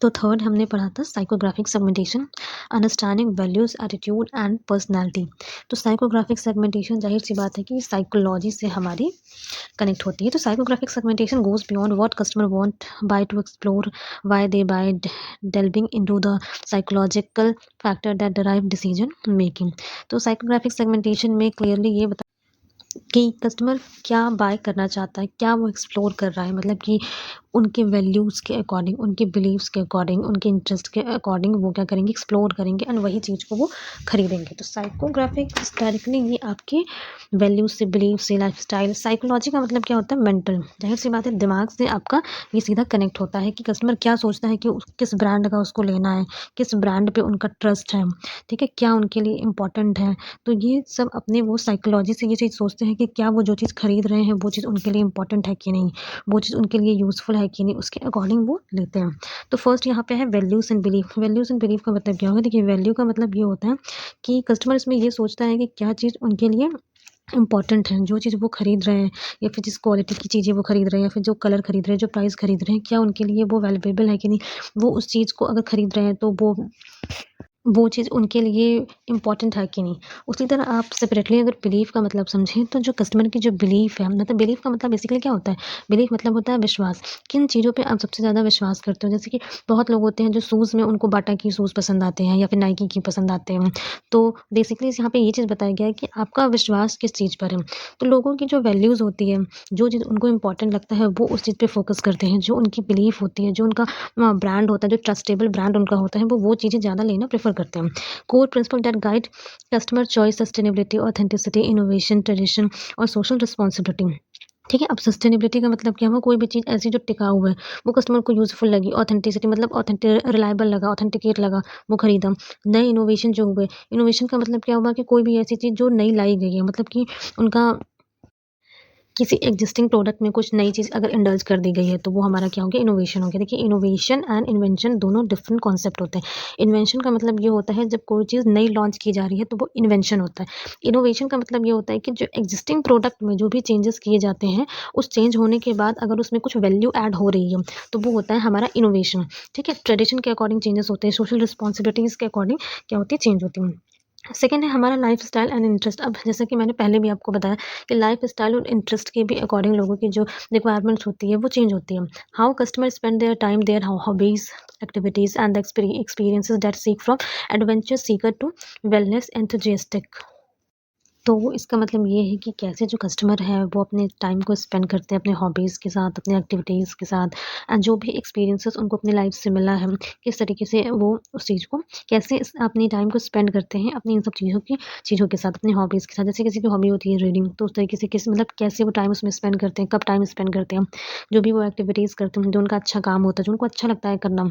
तो थर्ड हमने पढ़ा था psychographic segmentation, understanding values, attitude and personality. तो साइकोग्राफिक सेगमेंटेशन जाहिर सी बात है कि साइकोलॉजी से हमारी कनेक्ट होती है। तो psychographic segmentation goes beyond what customer want buy to explore why they buy, delving into the psychological factor that derive decision making। तो साइकोग्राफिक सेगमेंटेशन में क्लियरली ये बता कि कस्टमर क्या बाय करना चाहता है, क्या वो एक्सप्लोर कर रहा है, मतलब कि उनके वैल्यूज़ के अकॉर्डिंग, उनके बिलीव्स के अकॉर्डिंग, उनके इंटरेस्ट के अकॉर्डिंग वो क्या करेंगे, एक्सप्लोर करेंगे एंड वही चीज़ को वो खरीदेंगे। तो साइकोग्राफिक डायरेक्टली ये आपके वैल्यूज से, बिलीव से, लाइफस्टाइल, साइकोलॉजी का मतलब क्या होता है, मेंटल, जाहिर सी बात है दिमाग से आपका ये सीधा कनेक्ट होता है कि कस्टमर क्या सोचता है कि किस ब्रांड का उसको लेना है, किस ब्रांड पे उनका ट्रस्ट है, ठीक है, क्या उनके लिए इम्पोर्टेंट है। तो ये सब अपने वो साइकोलॉजी से ये चीज़ सोचते हैं कि क्या वो जो चीज़ खरीद रहे हैं वो चीज़ उनके लिए इम्पोर्टेंट है कि नहीं, वो चीज़ उनके लिए यूज़फुल है कि नहीं, उसके अकॉर्डिंग वो लेते हैं। तो फर्स्ट यहाँ पे है values and belief. Values and belief का मतलब क्या होगा, देखिए वैल्यू का मतलब ये होता है कि कस्टमर इसमें ये सोचता है कि क्या चीज़ उनके लिए इम्पॉर्टेंट है, जो चीज़ वो खरीद रहे हैं या फिर जिस क्वालिटी की चीज़ें वो खरीद रहे हैं या फिर जो कलर खरीद रहे हैं, जो प्राइस खरीद रहे हैं, क्या उनके लिए वो वैल्यूएबल है कि नहीं। वो उस चीज़ को अगर खरीद रहे हैं तो वो चीज़ उनके लिए इम्पॉर्टेंट है कि नहीं। उसी तरह आप सेपरेटली अगर बिलीफ का मतलब समझें तो जो कस्टमर की जो बिलीफ है, मतलब बिलीफ का मतलब बेसिकली क्या होता है, बिलीफ मतलब होता है विश्वास। किन चीज़ों पे आप सबसे ज़्यादा विश्वास करते हो, जैसे कि बहुत लोग होते हैं जो शूज़ में उनको बाटा की शूज़ पसंद आते हैं या फिर नाइकी की पसंद आते हैं। तो बेसिकली यहाँ पे ये चीज़ बताया गया है कि आपका विश्वास किस चीज़ पर है। तो लोगों की जो वैल्यूज़ होती है, जो चीज़ उनको इम्पोर्टेंट लगता है वो उस चीज़ पे फोकस करते हैं। जो उनकी बिलीफ होती है, जो उनका ब्रांड होता है, जो ट्रस्टेबल ब्रांड उनका होता है, वो चीज़ें ज़्यादा लेना प्रेफर करते हैं। Core principle that guide customer choice, sustainability, authenticity, innovation, tradition और सोशल रिस्पॉन्सिबिलिटी। ठीक है, अब सस्टेनेबिलिटी का मतलब क्या हुआ, कोई भी चीज़ ऐसी जो टिकाऊ है, वो कस्टमर को यूज़फुल लगी। ऑथेंटिसिटी मतलब रिलायबल लगा, ऑथेंटिकेट लगा, वो खरीदा। नए इनोवेशन जो हुए, इनोवेशन का मतलब क्या हुआ कि कोई भी ऐसी चीज़ जो नई लाई गई है, मतलब कि उनका किसी एग्जिस्टिंग प्रोडक्ट में कुछ नई चीज़ अगर इंडल्ज कर दी गई है तो वो हमारा क्या हो गया, इनोवेशन हो गया। देखिए इनोवेशन एंड इन्वेंशन दोनों डिफरेंट कॉन्सेप्ट होते हैं। इन्वेंशन का मतलब ये होता है जब कोई चीज़ नई लॉन्च की जा रही है तो वो इन्वेंशन होता है। इनोवेशन का मतलब ये होता है कि जो एग्जिस्टिंग प्रोडक्ट में जो भी चेंजेस किए जाते हैं, उस चेंज होने के बाद अगर उसमें कुछ वैल्यू ऐड हो रही है तो वो होता है हमारा इनोवेशन। ठीक है, ट्रेडिशन के अकॉर्डिंग चेंजेस होते हैं, सोशल रिस्पॉन्सिबिलिटीज़ के अकॉर्डिंग क्या होती है, चेंज होती हैं। सेकंड है हमारा लाइफ़स्टाइल एंड इंटरेस्ट। अब जैसा कि मैंने पहले भी आपको बताया कि लाइफ़स्टाइल और इंटरेस्ट के भी अकॉर्डिंग लोगों की जो रिक्वायरमेंट्स होती है वो चेंज होती है। How customer spend their time, their hobbies, activities and the experiences that seek from adventure seeker to wellness enthusiastic. तो इसका मतलब ये है कि कैसे जो कस्टमर है वो अपने टाइम को स्पेंड करते हैं अपने हॉबीज़ के साथ, अपने एक्टिविटीज़ के साथ एंड जो भी एक्सपीरियंसेस उनको अपनी लाइफ से मिला है, किस तरीके से वो उस चीज़ को कैसे अपनी टाइम को स्पेंड करते हैं अपनी इन सब चीज़ों के साथ, अपनी हॉबीज़ के साथ। जैसे किसी की हॉबी होती है रीडिंग, तो उस तरीके से किस मतलब कैसे वो टाइम उसमें स्पेंड करते हैं, कब टाइम स्पेंड करते हैं, जो भी वो एक्टिविटीज़ करते हैं, जो उनका अच्छा काम होता है, जो उनको अच्छा लगता है करना।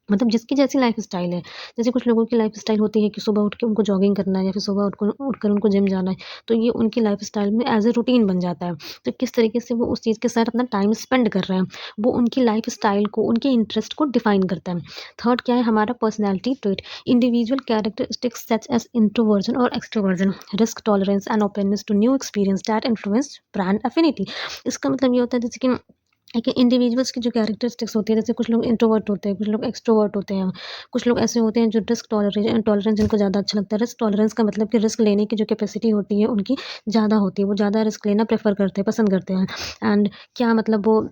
मतलब जिसकी जैसी लाइफ़स्टाइल है। जैसे कुछ लोगों की लाइफ़स्टाइल होती है कि सुबह उठ के उनको जॉगिंग करना है या फिर सुबह उठकर उनको जिम जाना है, तो ये उनकी लाइफ़स्टाइल में एज़ अ रूटीन बन जाता है। तो किस तरीके से वो उस चीज़ के साथ अपना टाइम स्पेंड कर रहे हैं, वो उनकी लाइफ़स्टाइल को, उनके इंटरेस्ट को डिफ़ाइन करता है। थर्ड क्या है हमारा personality trait, individual characteristics such as introversion और extroversion, risk tolerance and openness to new experience that influence brand affinity. इसका मतलब ये होता है जैसे कि एक इंडिविजुअल्स की जो कैरेक्टरिस्टिक्स होती है, जैसे कुछ लोग इंट्रोवर्ट होते हैं, कुछ लोग एक्सट्रोवर्ट होते हैं, कुछ लोग ऐसे होते हैं जो रिस्क टॉलरेंस जिनको ज़्यादा अच्छा लगता है। रिस्क टॉलरेंस का मतलब कि रिस्क लेने की जो कैपेसिटी होती है उनकी ज़्यादा होती है, वो ज़्यादा रिस्क लेना प्रेफर करते हैं, पसंद करते हैं। एंड क्या मतलब वो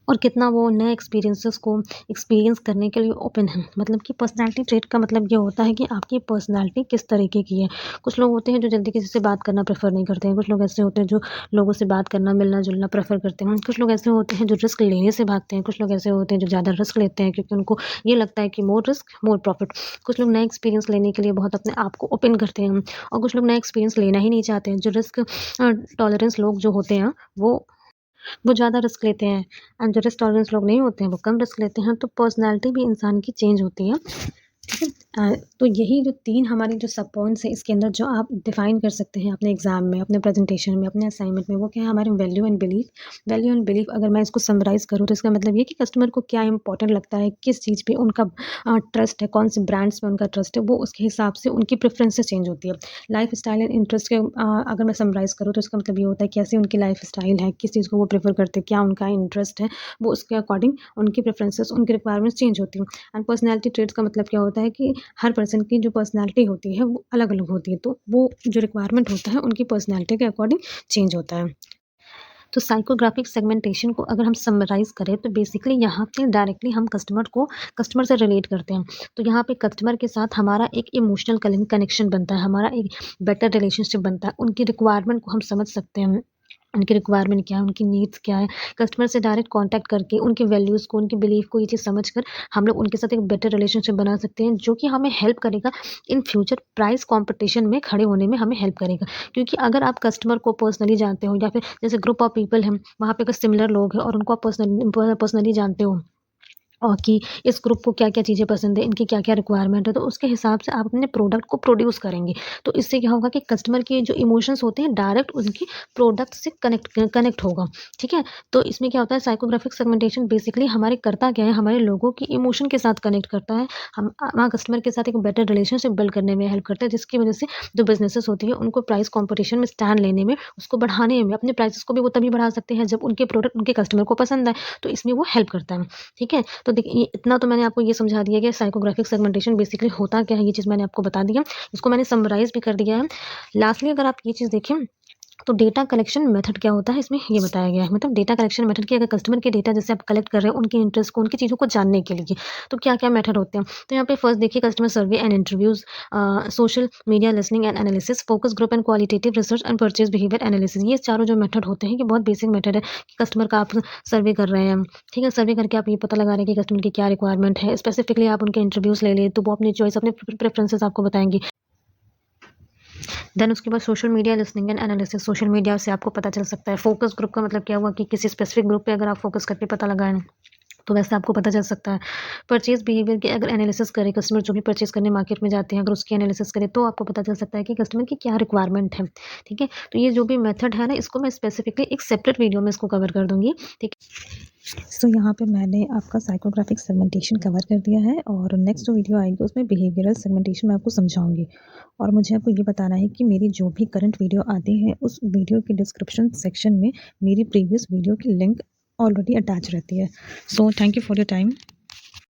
और कितना वो नए एक्सपीरियंसेस को एक्सपीरियंस करने के लिए ओपन है। मतलब कि पर्सनैलिटी ट्रेट का मतलब ये होता है कि आपकी पर्सनैलिटी किस तरीके की है। कुछ लोग होते हैं जो जल्दी किसी से बात करना प्रेफर नहीं करते हैं, कुछ लोग ऐसे होते हैं जो लोगों से बात करना, मिलना-जुलना प्रेफर करते हैं, कुछ लोग ऐसे होते हैं जो रिस्क लेने से भागते हैं, कुछ लोग ऐसे होते हैं जो ज़्यादा रिस्क लेते हैं क्योंकि उनको ये लगता है कि मोर रिस्क मोर प्रॉफिट। कुछ लोग नए एक्सपीरियंस लेने के लिए बहुत अपने आप को ओपन करते हैं और कुछ लोग नए एक्सपीरियंस लेना ही नहीं चाहते हैं। जो रिस्क टॉलरेंस लोग जो होते हैं वो ज़्यादा रिस्क लेते हैं एंड जो रिस्क टॉलरेंस लोग नहीं होते हैं वो कम रिस्क लेते हैं। तो पर्सनैलिटी भी इंसान की चेंज होती है, ठीक है? तो यही जो 3 हमारे जो सब पॉइंट्स हैं इसके अंदर जो आप डिफ़ाइन कर सकते हैं अपने एग्ज़ाम में, अपने प्रेज़ेंटेशन में, अपने असाइनमेंट में, वो क्या है हमारे value and belief. Value and belief अगर मैं इसको समराइज़ करूँ तो इसका मतलब ये कि कस्टमर को क्या इम्पोर्टेंट लगता है, किस चीज़ पे उनका ट्रस्ट है, कौन से ब्रांड्स में उनका ट्रस्ट है, वो उसके हिसाब से उनकी प्रेफ़रेंसेस चेंज होती है। लाइफ़स्टाइल एंड इंटरेस्ट के अगर मैं समराइज़ करूँ तो इसका मतलब ये होता है कैसी उनकी लाइफ़स्टाइल है, किस चीज़ को वो प्रेफ़र करते हैं, क्या उनका इंटरेस्ट है, वो उसके अकॉर्डिंग उनकी प्रेफ़रेंसेस, उनकी रिक्वायरमेंट्स चेंज होती हैं। एंड पर्सनैलिटी ट्रेट्स का मतलब क्या होता है कि हर पर्सन की जो पर्सनैलिटी होती है वो अलग-अलग होती है, तो वो जो रिक्वायरमेंट होता है उनकी पर्सनैलिटी के अकॉर्डिंग चेंज होता है। तो साइकोग्राफिक सेगमेंटेशन को अगर हम समराइज़ करें तो बेसिकली यहाँ पे डायरेक्टली हम कस्टमर से रिलेट करते हैं। तो यहाँ पे कस्टमर के साथ हमारा एक इमोशनल कनेक्शन बनता है, हमारा एक बेटर रिलेशनशिप बनता है। उनकी रिक्वायरमेंट को हम समझ सकते हैं। उनकी रिक्वायरमेंट क्या है, उनकी नीड्स क्या है, कस्टमर से डायरेक्ट कॉन्टैक्ट करके उनके वैल्यूज़ को, उनके बिलीफ को ये चीज़ समझकर हम लोग उनके साथ एक बेटर रिलेशनशिप बना सकते हैं, जो कि हमें हेल्प करेगा इन फ्यूचर प्राइस कॉम्पिटिशन में खड़े होने में हमें हेल्प करेगा। क्योंकि अगर आप कस्टमर को पर्सनली जानते हो या फिर जैसे ग्रुप ऑफ पीपल हैं, वहाँ पे अगर सिमिलर लोग हैं और उनको आप पर्सनली जानते हो और कि इस ग्रुप को क्या-क्या चीज़ें पसंद है, इनकी क्या-क्या रिक्वायरमेंट है, तो उसके हिसाब से आप अपने प्रोडक्ट को प्रोड्यूस करेंगे। तो इससे क्या होगा कि कस्टमर के जो इमोशंस होते हैं डायरेक्ट उनकी प्रोडक्ट से कनेक्ट होगा, ठीक है? तो इसमें क्या होता है साइकोग्राफिक सेगमेंटेशन बेसिकली हमारे करता क्या है, हमारे लोगों की इमोशन के साथ कनेक्ट करता है। हम वहाँ कस्टमर के साथ एक बेटर रिलेशनशिप बिल्ड करने में हेल्प करता है, जिसकी वजह से जो बिज़नेसेस होती हैं उनको प्राइस कॉम्पिटिशन में स्टैंड लेने में, उसको बढ़ाने में, अपने प्राइसेस को भी वो तभी बढ़ा सकते हैं जब उनके प्रोडक्ट उनके कस्टमर को पसंद आए, तो इसमें वो हेल्प करता है, ठीक है? तो देखिए इतना तो मैंने आपको ये समझा दिया कि साइकोग्राफिक सेगमेंटेशन बेसिकली होता क्या है, ये चीज़ मैंने आपको बता दी है। इसको मैंने समराइज़ भी कर दिया है। लास्टली अगर आप ये चीज़ देखें तो डेटा कलेक्शन मेथड क्या होता है इसमें ये बताया गया है। मतलब डेटा कलेक्शन मेथड कि अगर कस्टमर के डेटा जैसे आप कलेक्ट कर रहे हो उनके इंटरेस्ट को, उनकी चीज़ों को जानने के लिए, तो क्या-क्या मेथड होते हैं। तो यहाँ पे फर्स्ट देखिए customer survey and interviews, social media listening and analysis, focus group and qualitative research and purchase behaviour analysis. ये चारों जो मेथड होते हैं, ये बहुत बेसिक मेथड है कि कस्टमर का आप सर्वे कर रहे हैं, ठीक है? सर्वे करके आप ये पता लगा रहे हैं कि कस्टमर की क्या रिक्वायरमेंट है। स्पेसिफिकली आप उनके इंटरव्यूज़ ले लें, तो वो अपनी चॉइस, अपने प्रेफरेंसेस आपको बताएँगे। देन उसके बाद social media listening and analysis, social media से आपको पता चल सकता है। फोकस ग्रुप का मतलब क्या हुआ कि किसी स्पेसिफिक ग्रुप पे अगर आप फोकस करके पता लगाएँ, तो वैसे आपको पता चल सकता है। परचेज़ बिहेवियर की अगर एनालिसिस करें, कस्टमर जो भी परचेज़ करने मार्केट में जाते हैं, अगर उसकी एनालिसिस करें, तो आपको पता चल सकता है कि कस्टमर की क्या रिक्वायरमेंट है, ठीक है? तो ये जो भी मेथड है ना, इसको मैं स्पेसिफिकली एक सेपरेट वीडियो में इसको कवर कर दूँगी, ठीक सो यहाँ पे मैंने आपका साइकोग्राफिक सेगमेंटेशन कवर कर दिया है और नेक्स्ट जो वीडियो आएगी उसमें बिहेवियरल सेगमेंटेशन मैं आपको समझाऊंगी। और मुझे आपको ये बताना है कि मेरी जो भी करंट वीडियो आती है उस वीडियो के डिस्क्रिप्शन सेक्शन में मेरी प्रीवियस वीडियो की लिंक ऑलरेडी अटैच रहती है। So thank you for your time.